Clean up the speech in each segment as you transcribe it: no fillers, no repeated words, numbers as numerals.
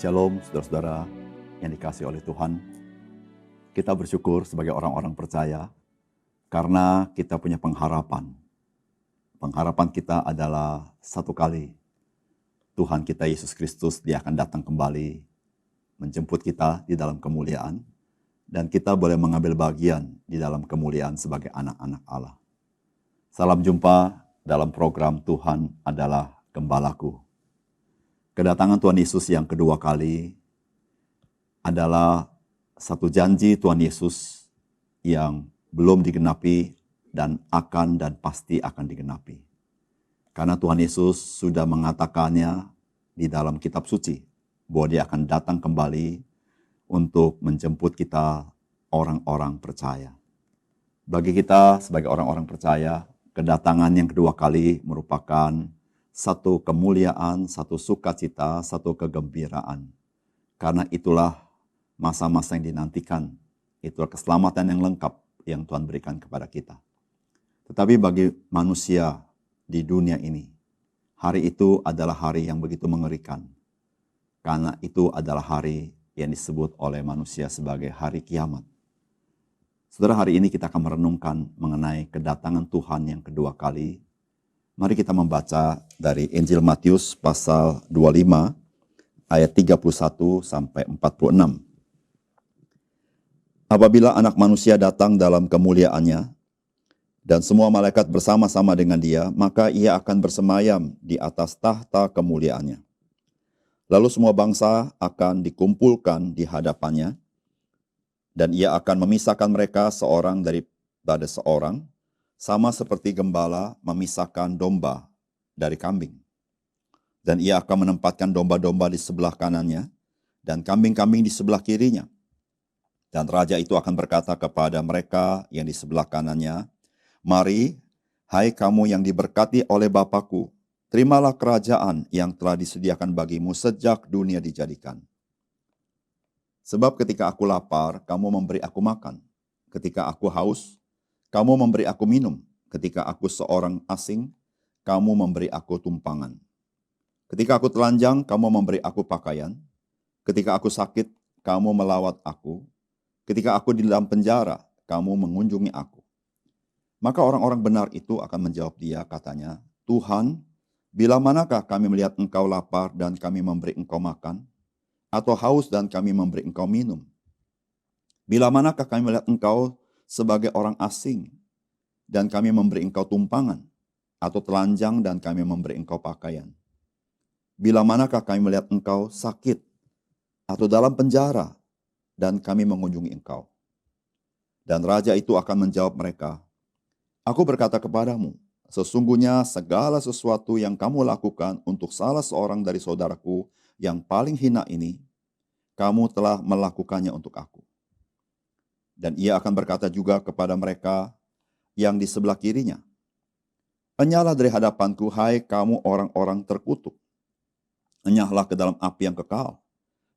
Shalom saudara-saudara yang dikasihi oleh Tuhan. Kita bersyukur sebagai orang-orang percaya karena kita punya pengharapan. Pengharapan kita adalah satu kali Tuhan kita Yesus Kristus, Dia akan datang kembali menjemput kita di dalam kemuliaan, dan kita boleh mengambil bagian di dalam kemuliaan sebagai anak-anak Allah. Salam jumpa dalam program Tuhan adalah Gembalaku. Kedatangan Tuhan Yesus yang kedua kali adalah satu janji Tuhan Yesus yang belum digenapi dan pasti akan digenapi. Karena Tuhan Yesus sudah mengatakannya di dalam kitab suci bahwa Dia akan datang kembali untuk menjemput kita orang-orang percaya. Bagi kita sebagai orang-orang percaya, kedatangan yang kedua kali merupakan satu kemuliaan, satu sukacita, satu kegembiraan. Karena itulah masa-masa yang dinantikan, itulah keselamatan yang lengkap yang Tuhan berikan kepada kita. Tetapi bagi manusia di dunia ini, hari itu adalah hari yang begitu mengerikan. Karena itu adalah hari yang disebut oleh manusia sebagai hari kiamat. Saudara, hari ini kita akan merenungkan mengenai kedatangan Tuhan yang kedua kali. Mari kita membaca dari Injil Matius pasal 25 ayat 31 sampai 46. Apabila Anak Manusia datang dalam kemuliaannya dan semua malaikat bersama-sama dengan Dia, maka Ia akan bersemayam di atas tahta kemuliaannya. Lalu semua bangsa akan dikumpulkan di hadapannya, dan Ia akan memisahkan mereka seorang daripada seorang, sama seperti gembala memisahkan domba dari kambing. Dan Ia akan menempatkan domba-domba di sebelah kanannya dan kambing-kambing di sebelah kirinya. Dan Raja itu akan berkata kepada mereka yang di sebelah kanannya, "Mari, hai kamu yang diberkati oleh Bapa-Ku, terimalah kerajaan yang telah disediakan bagimu sejak dunia dijadikan. Sebab ketika aku lapar, kamu memberi aku makan. Ketika aku haus, kamu memberi aku minum. Ketika aku seorang asing, kamu memberi aku tumpangan. Ketika aku telanjang, kamu memberi aku pakaian. Ketika aku sakit, kamu melawat aku. Ketika aku di dalam penjara, kamu mengunjungi aku." Maka orang-orang benar itu akan menjawab Dia, katanya, "Tuhan, bila manakah kami melihat Engkau lapar dan kami memberi Engkau makan? Atau haus dan kami memberi Engkau minum? Bila manakah kami melihat Engkau sebagai orang asing dan kami memberi Engkau tumpangan? Atau telanjang dan kami memberi Engkau pakaian? Bila manakah kami melihat Engkau sakit atau dalam penjara dan kami mengunjungi Engkau?" Dan Raja itu akan menjawab mereka, "Aku berkata kepadamu, sesungguhnya segala sesuatu yang kamu lakukan untuk salah seorang dari saudaraku yang paling hina ini, kamu telah melakukannya untuk aku." Dan Ia akan berkata juga kepada mereka yang di sebelah kirinya, "Enyahlah dari hadapanku, hai kamu orang-orang terkutuk. Enyahlah ke dalam api yang kekal,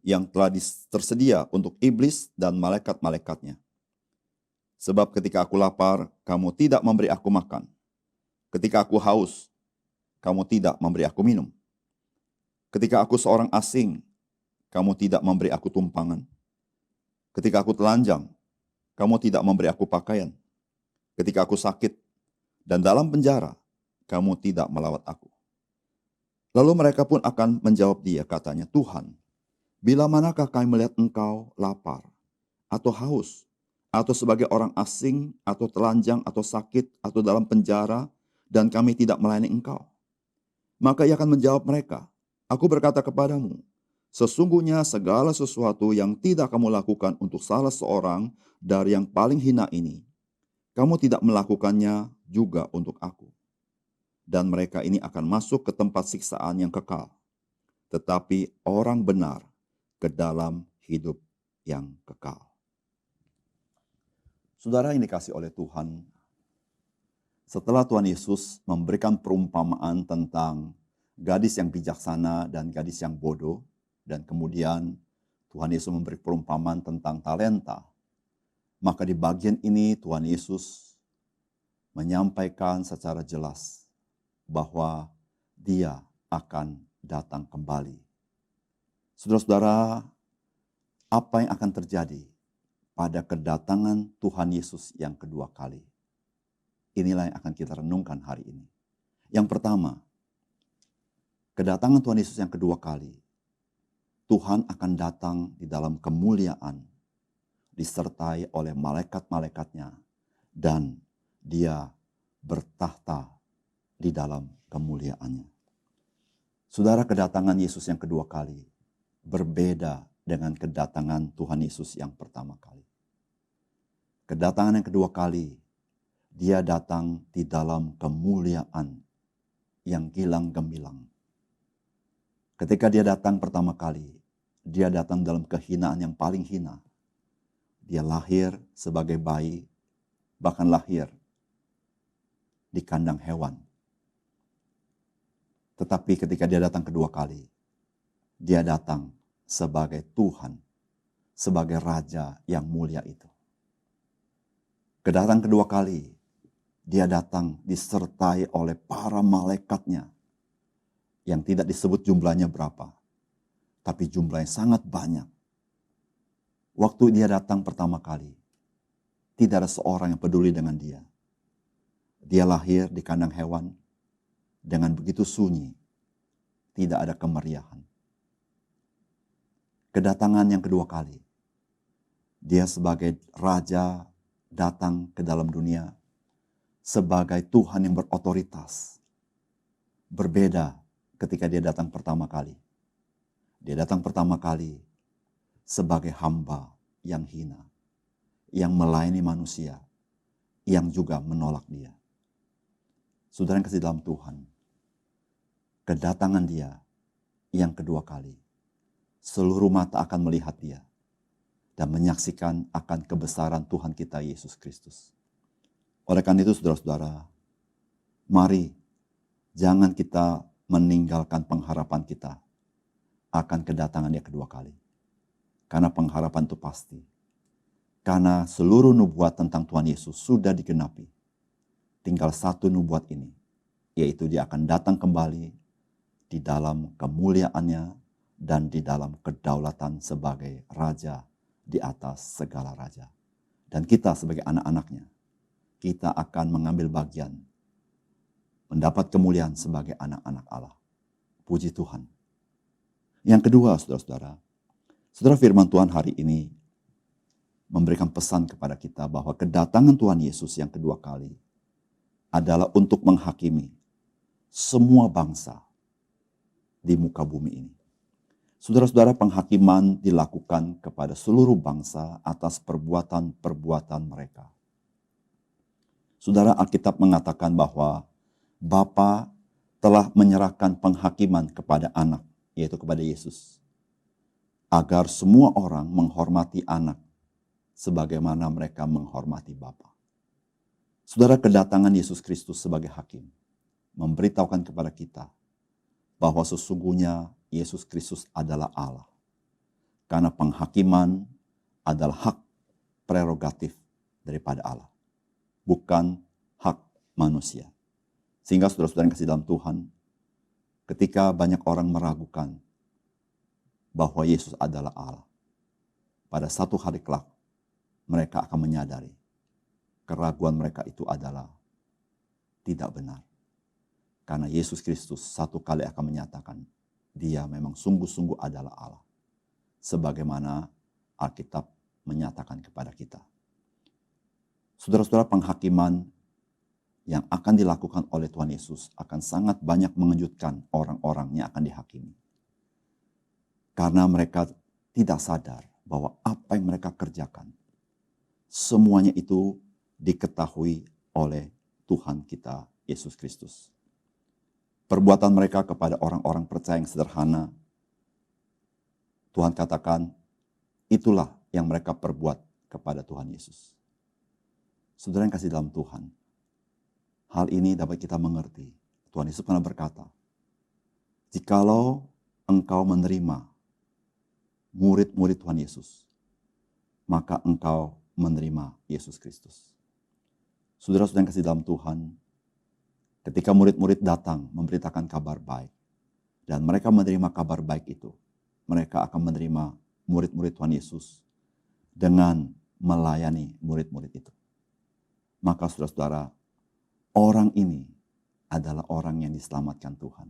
yang telah tersedia untuk iblis dan malaikat-malaikatnya. Sebab ketika aku lapar, kamu tidak memberi aku makan. Ketika aku haus, kamu tidak memberi aku minum. Ketika aku seorang asing, kamu tidak memberi aku tumpangan. Ketika aku telanjang, kamu tidak memberi aku pakaian. Ketika aku sakit dan dalam penjara, kamu tidak melawat aku." Lalu mereka pun akan menjawab Dia, katanya, "Tuhan, bila manakah kami melihat Engkau lapar, atau haus, atau sebagai orang asing, atau telanjang, atau sakit, atau dalam penjara, dan kami tidak melayani Engkau?" Maka Ia akan menjawab mereka, "Aku berkata kepadamu, sesungguhnya segala sesuatu yang tidak kamu lakukan untuk salah seorang dari yang paling hina ini, kamu tidak melakukannya juga untuk aku." Dan mereka ini akan masuk ke tempat siksaan yang kekal, tetapi orang benar ke dalam hidup yang kekal. Saudara yang dikasihi oleh Tuhan, setelah Tuhan Yesus memberikan perumpamaan tentang gadis yang bijaksana dan gadis yang bodoh, dan kemudian Tuhan Yesus memberi perumpamaan tentang talenta, maka di bagian ini Tuhan Yesus menyampaikan secara jelas bahwa Dia akan datang kembali. Saudara-saudara, apa yang akan terjadi pada kedatangan Tuhan Yesus yang kedua kali? Inilah yang akan kita renungkan hari ini. Yang pertama, kedatangan Tuhan Yesus yang kedua kali, Tuhan akan datang di dalam kemuliaan, disertai oleh malaikat-malaikatnya, dan dia bertahta di dalam kemuliaannya. Saudara, kedatangan Yesus yang kedua kali berbeda dengan kedatangan Tuhan Yesus yang pertama kali. Kedatangan yang kedua kali, dia datang di dalam kemuliaan yang gilang gemilang. Ketika dia datang pertama kali, dia datang dalam kehinaan yang paling hina. Dia lahir sebagai bayi, bahkan lahir di kandang hewan. Tetapi ketika dia datang kedua kali, dia datang sebagai Tuhan, sebagai Raja yang mulia itu. Kedatangan kedua kali, dia datang disertai oleh para malaikatnya, yang tidak disebut jumlahnya berapa, tapi jumlahnya sangat banyak. Waktu dia datang pertama kali, tidak ada seorang yang peduli dengan dia. Dia lahir di kandang hewan dengan begitu sunyi, tidak ada kemeriahan. Kedatangan yang kedua kali, dia sebagai Raja datang ke dalam dunia sebagai Tuhan yang berotoritas. Berbeda ketika dia datang pertama kali. Dia datang pertama kali sebagai hamba yang hina, yang melayani manusia, yang juga menolak dia. Saudara yang kasih dalam Tuhan, kedatangan dia yang kedua kali, seluruh mata akan melihat dia dan menyaksikan akan kebesaran Tuhan kita Yesus Kristus. Oleh karena itu saudara-saudara, mari jangan kita meninggalkan pengharapan kita akan kedatangan dia kedua kali. Karena pengharapan itu pasti. Karena seluruh nubuat tentang Tuhan Yesus sudah digenapi. Tinggal satu nubuat ini, yaitu dia akan datang kembali di dalam kemuliaannya dan di dalam kedaulatan sebagai Raja di atas segala raja. Dan kita sebagai anak-anaknya, kita akan mengambil bagian, mendapat kemuliaan sebagai anak-anak Allah. Puji Tuhan. Yang kedua, saudara-saudara, saudara firman Tuhan hari ini memberikan pesan kepada kita bahwa kedatangan Tuhan Yesus yang kedua kali adalah untuk menghakimi semua bangsa di muka bumi ini. Saudara-saudara, penghakiman dilakukan kepada seluruh bangsa atas perbuatan-perbuatan mereka. Saudara, Alkitab mengatakan bahwa Bapa telah menyerahkan penghakiman kepada anak, yaitu kepada Yesus, agar semua orang menghormati anak sebagaimana mereka menghormati Bapa. Saudara, kedatangan Yesus Kristus sebagai hakim memberitahukan kepada kita bahwa sesungguhnya Yesus Kristus adalah Allah. Karena penghakiman adalah hak prerogatif daripada Allah, bukan hak manusia. Sehingga saudara-saudara yang kasih dalam Tuhan, ketika banyak orang meragukan bahwa Yesus adalah Allah, pada satu hari kelak mereka akan menyadari keraguan mereka itu adalah tidak benar. Karena Yesus Kristus satu kali akan menyatakan dia memang sungguh-sungguh adalah Allah. Sebagaimana Alkitab menyatakan kepada kita. Saudara-saudara, penghakiman yang akan dilakukan oleh Tuhan Yesus akan sangat banyak mengejutkan orang-orang yang akan dihakimi. Karena mereka tidak sadar bahwa apa yang mereka kerjakan, semuanya itu diketahui oleh Tuhan kita Yesus Kristus. Perbuatan mereka kepada orang-orang percaya yang sederhana, Tuhan katakan, itulah yang mereka perbuat kepada Tuhan Yesus. Saudara yang kasih dalam Tuhan, hal ini dapat kita mengerti. Tuhan Yesus pernah berkata, jikalau engkau menerima murid-murid Tuhan Yesus, maka engkau menerima Yesus Kristus. Saudara-saudara yang kasih dalam Tuhan, ketika murid-murid datang memberitakan kabar baik, dan mereka menerima kabar baik itu, mereka akan menerima murid-murid Tuhan Yesus dengan melayani murid-murid itu. Maka saudara-saudara, orang ini adalah orang yang diselamatkan Tuhan.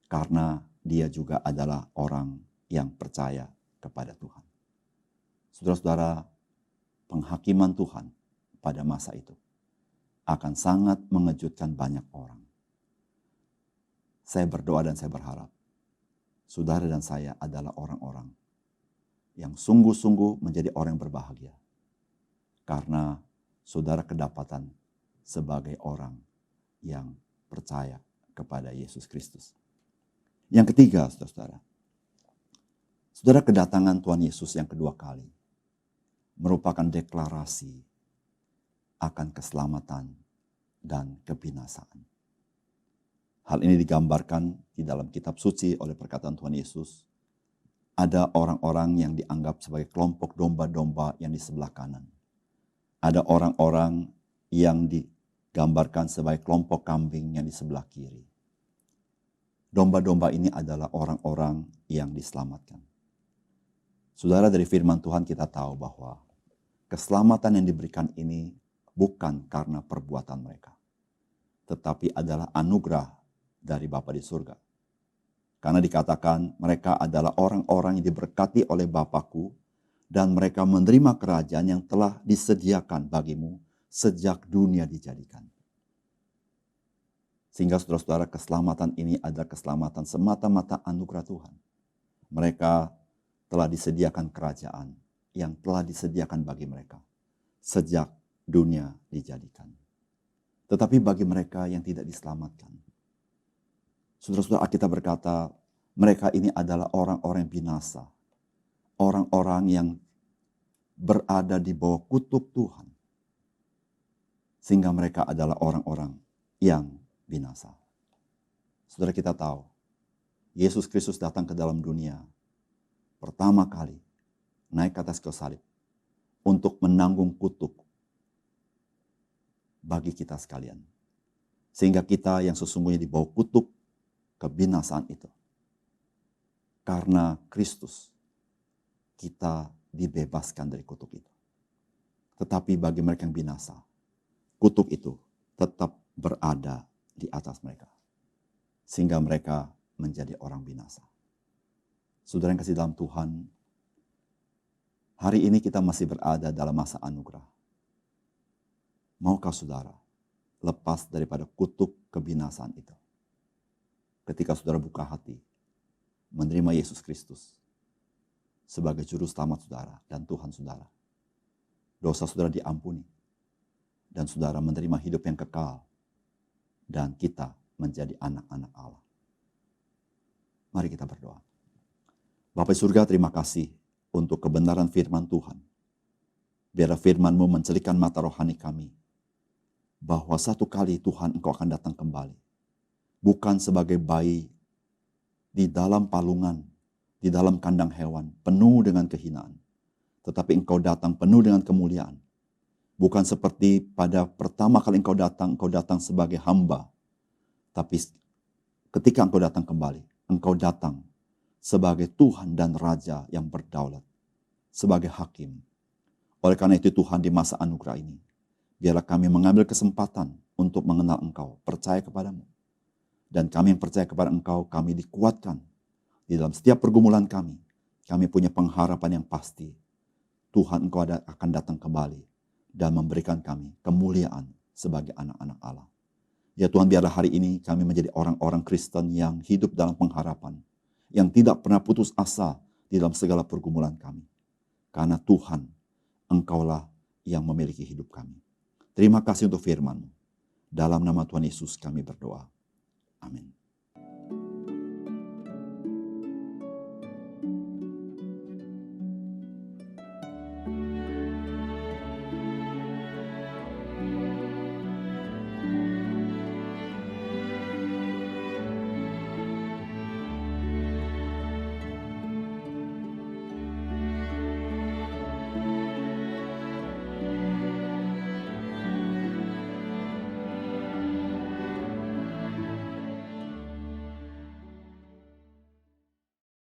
Karena dia juga adalah orang yang percaya kepada Tuhan. Saudara-saudara, penghakiman Tuhan pada masa itu akan sangat mengejutkan banyak orang. Saya berdoa dan saya berharap saudara dan saya adalah orang-orang yang sungguh-sungguh menjadi orang yang berbahagia. Karena saudara kedapatan sebagai orang yang percaya kepada Yesus Kristus. Yang ketiga, saudara-saudara. Saudara, kedatangan Tuhan Yesus yang kedua kali merupakan deklarasi akan keselamatan dan kebinasaan. Hal ini digambarkan di dalam kitab suci oleh perkataan Tuhan Yesus. Ada orang-orang yang dianggap sebagai kelompok domba-domba yang di sebelah kanan. Ada orang-orang yang digambarkan sebagai kelompok kambing yang di sebelah kiri. Domba-domba ini adalah orang-orang yang diselamatkan. Saudara, dari firman Tuhan kita tahu bahwa keselamatan yang diberikan ini bukan karena perbuatan mereka, tetapi adalah anugerah dari Bapa di surga. Karena dikatakan mereka adalah orang-orang yang diberkati oleh Bapakku dan mereka menerima kerajaan yang telah disediakan bagimu sejak dunia dijadikan. Sehingga saudara-saudara, keselamatan ini adalah keselamatan semata-mata anugerah Tuhan. Mereka telah disediakan kerajaan yang telah disediakan bagi mereka sejak dunia dijadikan. Tetapi bagi mereka yang tidak diselamatkan, saudara-saudara, Alkitab berkata mereka ini adalah orang-orang yang binasa. Orang-orang yang berada di bawah kutuk Tuhan. Sehingga mereka adalah orang-orang yang binasa. Saudara, kita tahu Yesus Kristus datang ke dalam dunia pertama kali naik ke atas kayu salib untuk menanggung kutuk bagi kita sekalian. Sehingga kita yang sesungguhnya di bawah kutuk kebinasaan itu. Karena Kristus kita dibebaskan dari kutuk itu. Tetapi bagi mereka yang binasa, kutuk itu tetap berada di atas mereka. Sehingga mereka menjadi orang binasa. Saudara yang kasih dalam Tuhan, hari ini kita masih berada dalam masa anugerah. Maukah saudara lepas daripada kutuk kebinasaan itu? Ketika saudara buka hati, menerima Yesus Kristus sebagai juru selamat saudara dan Tuhan saudara. Dosa saudara diampuni. Dan saudara menerima hidup yang kekal. Dan kita menjadi anak-anak Allah. Mari kita berdoa. Bapa di surga, terima kasih untuk kebenaran firman Tuhan. Biarlah firman-Mu mencelikan mata rohani kami. Bahwa satu kali Tuhan Engkau akan datang kembali. Bukan sebagai bayi di dalam palungan, di dalam kandang hewan, penuh dengan kehinaan. Tetapi Engkau datang penuh dengan kemuliaan. Bukan seperti pada pertama kali Engkau datang sebagai hamba. Tapi ketika Engkau datang kembali, Engkau datang sebagai Tuhan dan Raja yang berdaulat. Sebagai hakim. Oleh karena itu Tuhan, di masa anugerah ini, biarlah kami mengambil kesempatan untuk mengenal Engkau, percaya kepadamu. Dan kami yang percaya kepada Engkau, kami dikuatkan di dalam setiap pergumulan kami. Kami punya pengharapan yang pasti. Tuhan, Engkau akan datang kembali dan memberikan kami kemuliaan sebagai anak-anak Allah. Ya Tuhan, biarlah hari ini kami menjadi orang-orang Kristen yang hidup dalam pengharapan, yang tidak pernah putus asa di dalam segala pergumulan kami. Karena Tuhan, Engkaulah yang memiliki hidup kami. Terima kasih untuk firman-Mu. Dalam nama Tuhan Yesus kami berdoa. Amin.